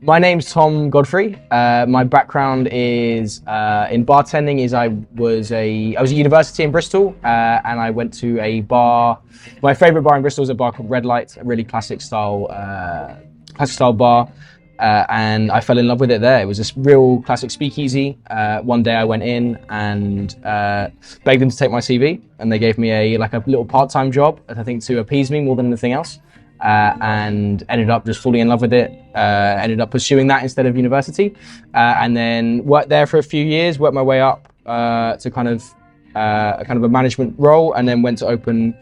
My name's Tom Godfrey. My background is in bartending. I was at university in Bristol, and I went to a bar. My favourite bar in Bristol was a bar called Red Light, a really classic style bar, and I fell in love with it there. It was this real classic speakeasy. One day I went in and begged them to take my CV, and they gave me a little part-time job, I think, to appease me more than anything else. And ended up just falling in love with it. Ended up pursuing that instead of university, and then worked there for a few years. Worked my way up to kind of a management role, and then went to open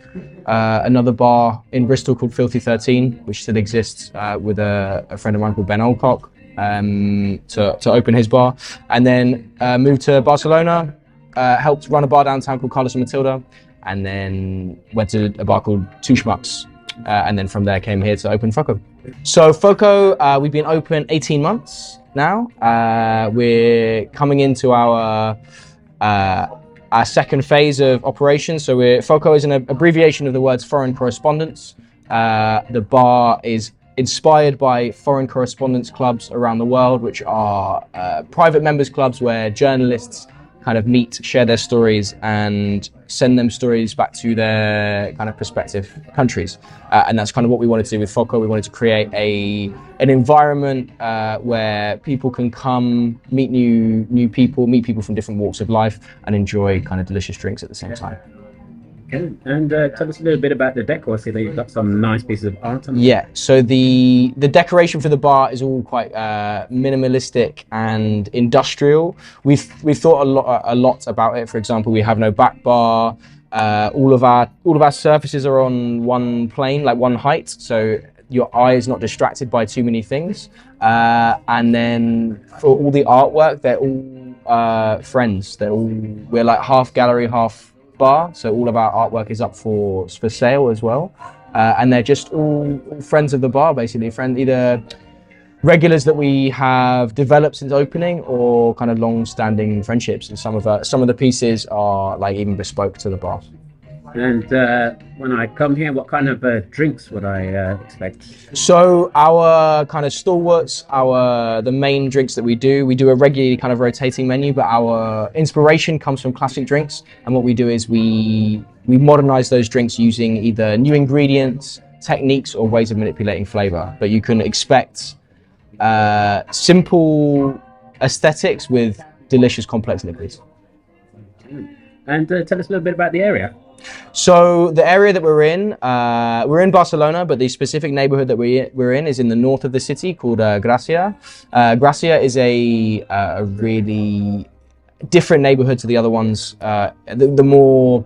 another bar in Bristol called Filthy 13, which still exists, with a friend of mine called Ben Olcock, to open his bar, and then moved to Barcelona. Helped run a bar downtown called Carlos and Matilda, and then went to a bar called Two Schmucks. And then from there came here to open FOCO. So FOCO, we've been open 18 months now. We're coming into our second phase of operations. So FOCO is an abbreviation of the words foreign correspondence. The bar is inspired by foreign correspondence clubs around the world, which are private members clubs where journalists kind of meet, share their stories, and send them stories back to their kind of prospective countries. And that's kind of what we wanted to do with FOCO. We wanted to create an environment where people can come, meet new people, meet people from different walks of life, and enjoy kind of delicious drinks at the same time. Okay. And tell us a little bit about the decor. I see that you've got some nice pieces of art on there. Yeah, so the decoration for the bar is all quite minimalistic and industrial. We've thought a lot about it. For example, we have no back bar. All of our surfaces are on one plane, like one height, so your eye is not distracted by too many things. And then for all the artwork, they're all friends. We're like half gallery, half bar, so all of our artwork is up for sale as well, and they're just all friends of the bar, basically, either regulars that we have developed since opening or kind of long-standing friendships. And some of the pieces are like even bespoke to the bar. And when I come here, what kind of drinks would I expect? So our kind of stalwarts, the main drinks that we do a regularly kind of rotating menu, but our inspiration comes from classic drinks. And what we do is we modernize those drinks using either new ingredients, techniques, or ways of manipulating flavor. But you can expect simple aesthetics with delicious complex liquids. And tell us a little bit about the area. So the area that we're in Barcelona, but the specific neighbourhood that we're in is in the north of the city, called Gràcia. Gràcia is a really different neighbourhood to the other ones. The more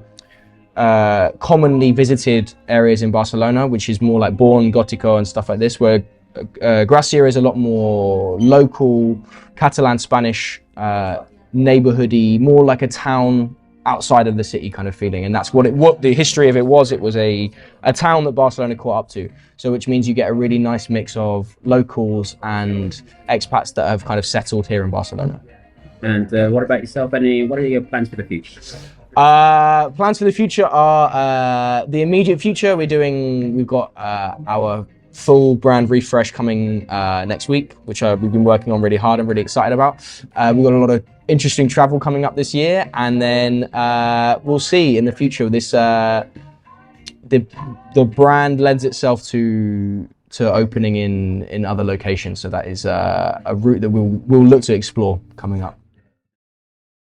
commonly visited areas in Barcelona, which is more like Born, Gótico, and stuff like this, where Gràcia is a lot more local, Catalan Spanish, neighbourhoody, more like a town outside of the city kind of feeling. And that's what the history of it was. It was a town that Barcelona caught up to, so which means you get a really nice mix of locals and expats that have kind of settled here in Barcelona. And what about yourself? What are your plans for the future? Plans for the future are the immediate future. We've got our full brand refresh coming next week, which we've been working on really hard and really excited about. We've got a lot of interesting travel coming up this year, and then we'll see in the future. This the brand lends itself to opening in other locations, so that is a route that we'll look to explore coming up.